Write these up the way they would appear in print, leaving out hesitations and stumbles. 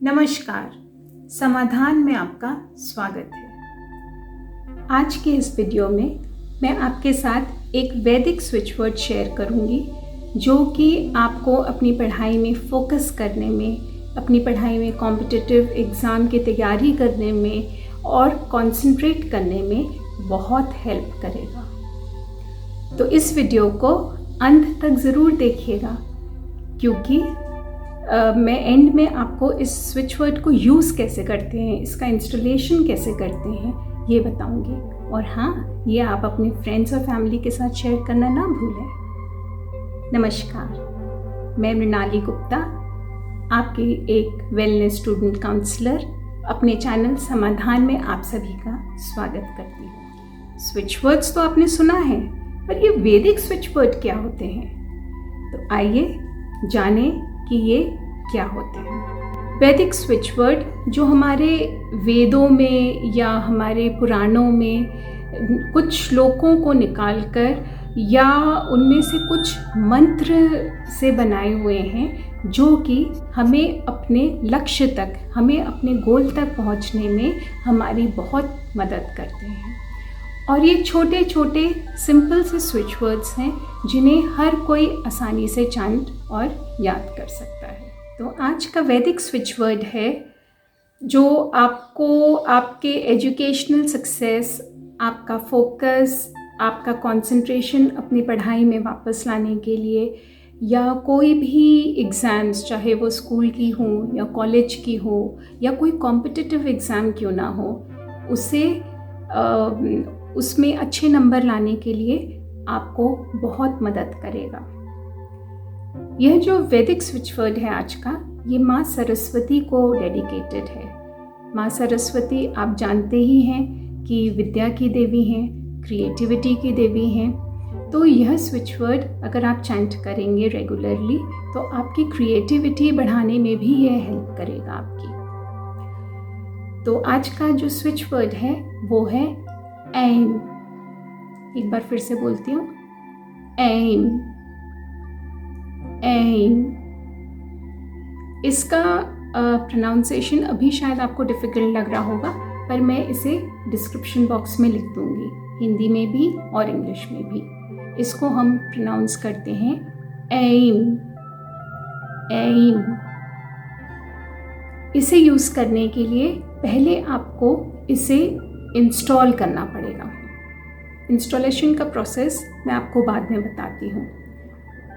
नमस्कार, समाधान में आपका स्वागत है। आज के इस वीडियो में मैं आपके साथ एक वैदिक स्विच वर्ड शेयर करूंगी जो कि आपको अपनी पढ़ाई में फोकस करने में, अपनी पढ़ाई में कॉम्पिटिटिव एग्ज़ाम की तैयारी करने में और कंसंट्रेट करने में बहुत हेल्प करेगा। तो इस वीडियो को अंत तक ज़रूर देखिएगा क्योंकि मैं एंड में आपको इस स्विच वर्ड को यूज़ कैसे करते हैं, इसका इंस्टॉलेशन कैसे करते हैं, ये बताऊंगी। और हाँ, ये आप अपने फ्रेंड्स और फैमिली के साथ शेयर करना ना भूलें। नमस्कार, मैं मृणाली गुप्ता, आपकी एक वेलनेस स्टूडेंट काउंसलर, अपने चैनल समाधान में आप सभी का स्वागत करती हूँ। स्विच वर्ड्स तो आपने सुना है, पर ये वैदिक स्विच वर्ड क्या होते हैं? तो आइए जानें कि ये क्या होते हैं। वैदिक स्विच वर्ड जो हमारे वेदों में या हमारे पुराणों में कुछ श्लोकों को निकालकर या उनमें से कुछ मंत्र से बनाए हुए हैं जो कि हमें अपने लक्ष्य तक, हमें अपने गोल तक पहुंचने में हमारी बहुत मदद करते हैं। और ये छोटे छोटे सिंपल से स्विच वर्ड्स हैं जिन्हें हर कोई आसानी से चांट और याद कर सकता है। तो आज का वैदिक स्विच वर्ड है जो आपको आपके एजुकेशनल सक्सेस, आपका फोकस, आपका कंसंट्रेशन अपनी पढ़ाई में वापस लाने के लिए या कोई भी एग्ज़ाम्स, चाहे वो स्कूल की हो या कॉलेज की हो या कोई कॉम्पिटिटिव एग्ज़ाम क्यों ना हो, उसमें अच्छे नंबर लाने के लिए आपको बहुत मदद करेगा। यह जो वैदिक स्विच वर्ड है आज का, ये माँ सरस्वती को डेडिकेटेड है। माँ सरस्वती आप जानते ही हैं कि विद्या की देवी हैं, क्रिएटिविटी की देवी हैं। तो यह स्विच वर्ड अगर आप चैंट करेंगे रेगुलरली तो आपकी क्रिएटिविटी बढ़ाने में भी यह हेल्प करेगा आपकी। तो आज का जो स्विच वर्ड है वो है एम। एक बार फिर से बोलती हूँ, एम एम। इसका प्रोनाउंसिएशन अभी शायद आपको डिफ़िकल्ट लग रहा होगा, पर मैं इसे डिस्क्रिप्शन बॉक्स में लिख दूँगी, हिंदी में भी और इंग्लिश में भी। इसको हम प्रोनाउंस करते हैं एम एम। इसे यूज़ करने के लिए पहले आपको इसे इंस्टॉल करना पड़ेगा। इंस्टॉलेशन का प्रोसेस मैं आपको बाद में बताती हूँ।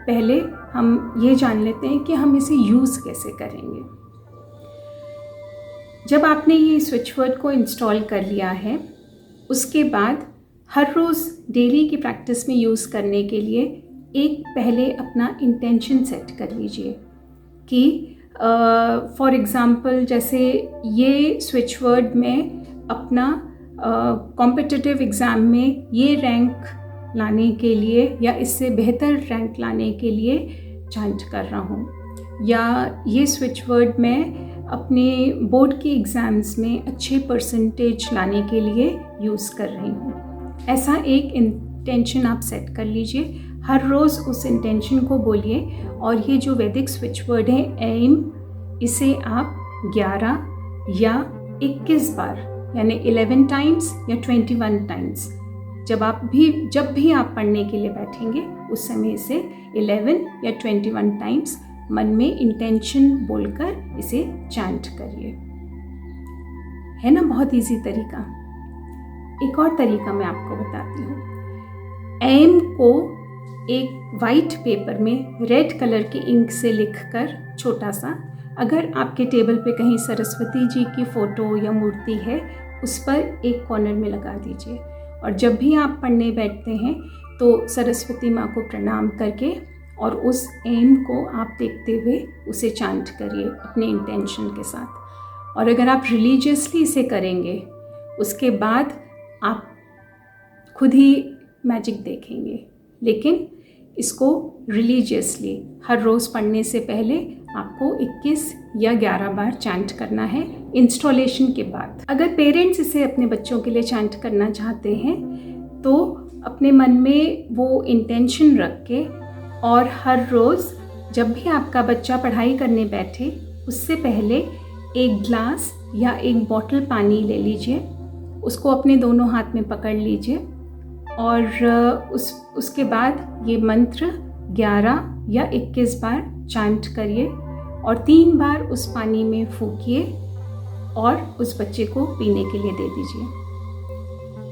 पहले हम ये जान लेते हैं कि हम इसे यूज़ कैसे करेंगे। जब आपने ये स्विच वर्ड को इंस्टॉल कर लिया है, उसके बाद हर रोज़ डेली की प्रैक्टिस में यूज़ करने के लिए एक पहले अपना इंटेंशन सेट कर लीजिए कि फॉर एग्ज़ाम्पल जैसे ये स्विच वर्ड में अपना कॉम्पिटिटिव एग्ज़ाम में ये रैंक लाने के लिए या इससे बेहतर रैंक लाने के लिए चांट कर रहा हूँ, या ये स्विच वर्ड मैं अपने बोर्ड के एग्ज़ाम्स में अच्छे परसेंटेज लाने के लिए यूज़ कर रही हूँ। ऐसा एक इंटेंशन आप सेट कर लीजिए। हर रोज़ उस इंटेंशन को बोलिए। और ये जो वैदिक स्विच वर्ड है एम, इसे आप 11 या 21 बार यानी 11 टाइम्स या 21 टाइम्स जब भी आप पढ़ने के लिए बैठेंगे उस समय इसे 11 या 21 टाइम्स मन में इंटेंशन बोलकर इसे चैंट करिए। है ना बहुत इजी तरीका। एक और तरीका मैं आपको बताती हूँ। एम को एक वाइट पेपर में रेड कलर की इंक से लिखकर छोटा सा, अगर आपके टेबल पे कहीं सरस्वती जी की फ़ोटो या मूर्ति है, उस पर एक कॉर्नर में लगा दीजिए। और जब भी आप पढ़ने बैठते हैं तो सरस्वती माँ को प्रणाम करके और उस एम को आप देखते हुए उसे चांट करिए अपने इंटेंशन के साथ। और अगर आप रिलीजियसली इसे करेंगे, उसके बाद आप खुद ही मैजिक देखेंगे। लेकिन इसको रिलीजियसली हर रोज़ पढ़ने से पहले आपको 21 या 11 बार चैंट करना है इंस्टॉलेशन के बाद। अगर पेरेंट्स इसे अपने बच्चों के लिए चैंट करना चाहते हैं तो अपने मन में वो इंटेंशन रख के और हर रोज़ जब भी आपका बच्चा पढ़ाई करने बैठे उससे पहले एक ग्लास या एक बॉटल पानी ले लीजिए, उसको अपने दोनों हाथ में पकड़ लीजिए और उसके बाद ये मंत्र 11 या 21 बार चांट करिए और 3 बार उस पानी में फूकिए और उस बच्चे को पीने के लिए दे दीजिए।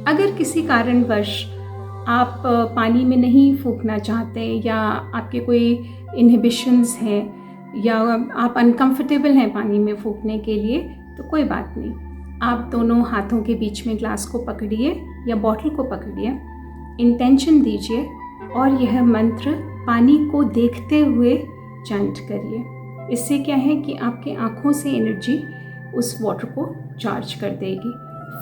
अगर किसी कारणवश आप पानी में नहीं फूकना चाहते या आपके कोई इनहिबिशंस हैं या आप अनकंफर्टेबल हैं पानी में फूकने के लिए, तो कोई बात नहीं, आप दोनों हाथों के बीच में ग्लास को पकड़िए या बॉटल को पकड़िए, इंटेंशन दीजिए और यह मंत्र पानी को देखते हुए चांट करिए। इससे क्या है कि आपके आँखों से एनर्जी उस वाटर को चार्ज कर देगी।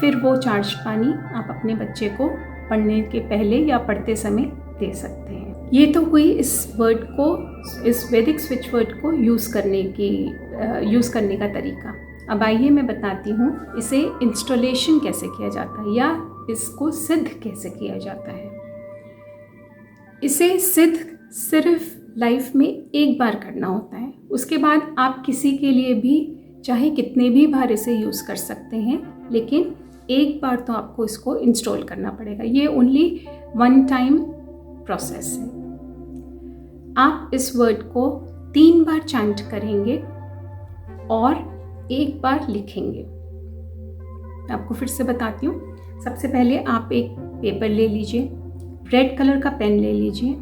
फिर वो चार्ज पानी आप अपने बच्चे को पढ़ने के पहले या पढ़ते समय दे सकते हैं। ये तो हुई इस वैदिक स्विच वर्ड को यूज़ करने का तरीका। अब आइए मैं बताती हूँ इसे इंस्टॉलेशन कैसे किया जाता है या इसको सिद्ध कैसे किया जाता है। इसे सिद्ध सिर्फ लाइफ में एक बार करना होता है, उसके बाद आप किसी के लिए भी चाहे कितने भी बार इसे यूज़ कर सकते हैं, लेकिन एक बार तो आपको इसको इंस्टॉल करना पड़ेगा। ये ओनली वन टाइम प्रोसेस है। आप इस वर्ड को 3 बार चांट करेंगे और 1 बार लिखेंगे। आपको फिर से बताती हूँ। सबसे पहले आप एक पेपर ले लीजिए, रेड कलर का पेन ले लीजिए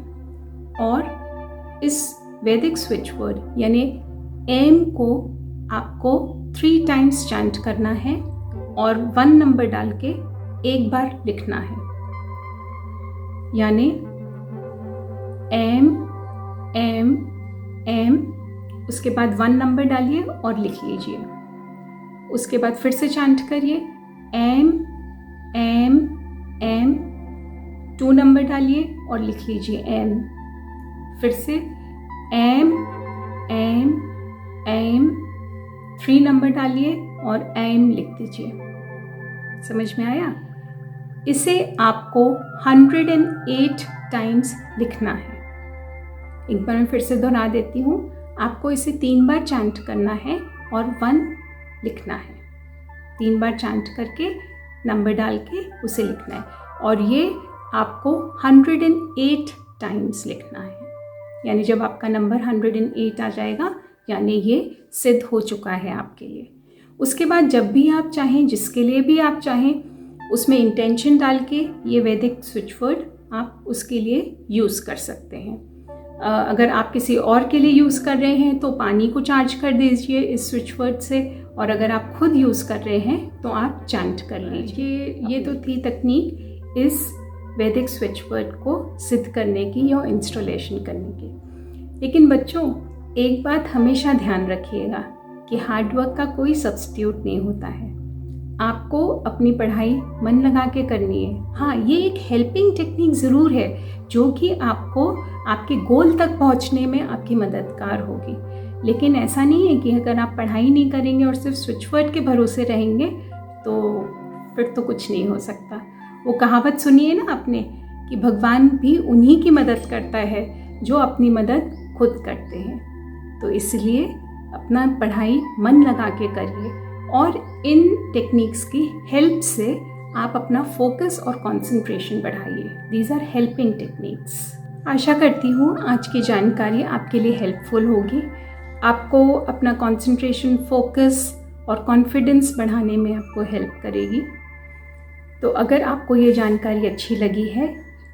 और इस वैदिक स्विच वर्ड यानी एम को आपको 3 टाइम्स चांट करना है और 1 नंबर डाल के 1 बार लिखना है। यानी एम एम एम, उसके बाद 1 नंबर डालिए और लिख लीजिए। उसके बाद फिर से चांट करिए एम एम एम, 2 नंबर डालिए और लिख लीजिए एम। फिर से एम एम एम, 3 नंबर डालिए और एम लिख दीजिए। समझ में आया? इसे आपको 108 टाइम्स लिखना है। एक बार मैं फिर से दोहरा देती हूँ। आपको इसे 3 बार चांट करना है और 1 लिखना है। 3 बार चांट करके नंबर डाल के उसे लिखना है और ये आपको 108 टाइम्स लिखना है। यानी जब आपका नंबर 108 आ जाएगा यानी ये सिद्ध हो चुका है आपके लिए। उसके बाद जब भी आप चाहें, जिसके लिए भी आप चाहें, उसमें इंटेंशन डाल के ये वैदिक स्विच वर्ड आप उसके लिए यूज़ कर सकते हैं। अगर आप किसी और के लिए यूज़ कर रहे हैं तो पानी को चार्ज कर दीजिए इस स्विच वर्ड से, और अगर आप खुद यूज़ कर रहे हैं तो आप चांट कर लीजिए। ये तो थी तकनीक इस वैदिक स्विच वर्ड को सिद्ध करने की या इंस्टॉलेशन करने की। लेकिन बच्चों, एक बात हमेशा ध्यान रखिएगा कि हार्डवर्क का कोई सब्स्टिट्यूट नहीं होता है। आपको अपनी पढ़ाई मन लगा के करनी है। हाँ, ये एक हेल्पिंग टेक्निक ज़रूर है जो कि आपको आपके गोल तक पहुंचने में आपकी मददगार होगी। लेकिन ऐसा नहीं है कि अगर आप पढ़ाई नहीं करेंगे और सिर्फ स्विच वर्ड के भरोसे रहेंगे तो फिर तो कुछ नहीं हो सकता। वो कहावत सुनिए ना आपने कि भगवान भी उन्हीं की मदद करता है जो अपनी मदद खुद करते हैं। तो इसलिए अपना पढ़ाई मन लगा के करिए और इन टेक्निक्स की हेल्प से आप अपना फोकस और कंसंट्रेशन बढ़ाइए। These are helping techniques. आशा करती हूँ आज की जानकारी आपके लिए हेल्पफुल होगी, आपको अपना कंसंट्रेशन, फोकस और कॉन्फिडेंस बढ़ाने में आपको हेल्प करेगी। तो अगर आपको ये जानकारी अच्छी लगी है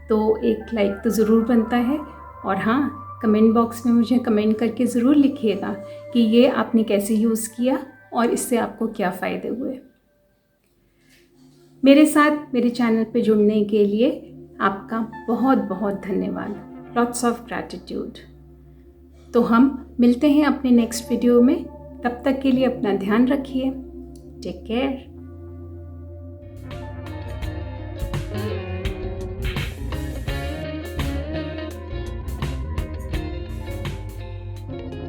तो एक लाइक तो ज़रूर बनता है, और हाँ, कमेंट बॉक्स में मुझे कमेंट करके ज़रूर लिखिएगा कि ये आपने कैसे यूज़ किया और इससे आपको क्या फ़ायदे हुए। मेरे साथ मेरे चैनल पे जुड़ने के लिए आपका बहुत बहुत धन्यवाद। Lots of gratitude. तो हम मिलते हैं अपने नेक्स्ट वीडियो में। तब तक के लिए अपना ध्यान रखिए। Take care.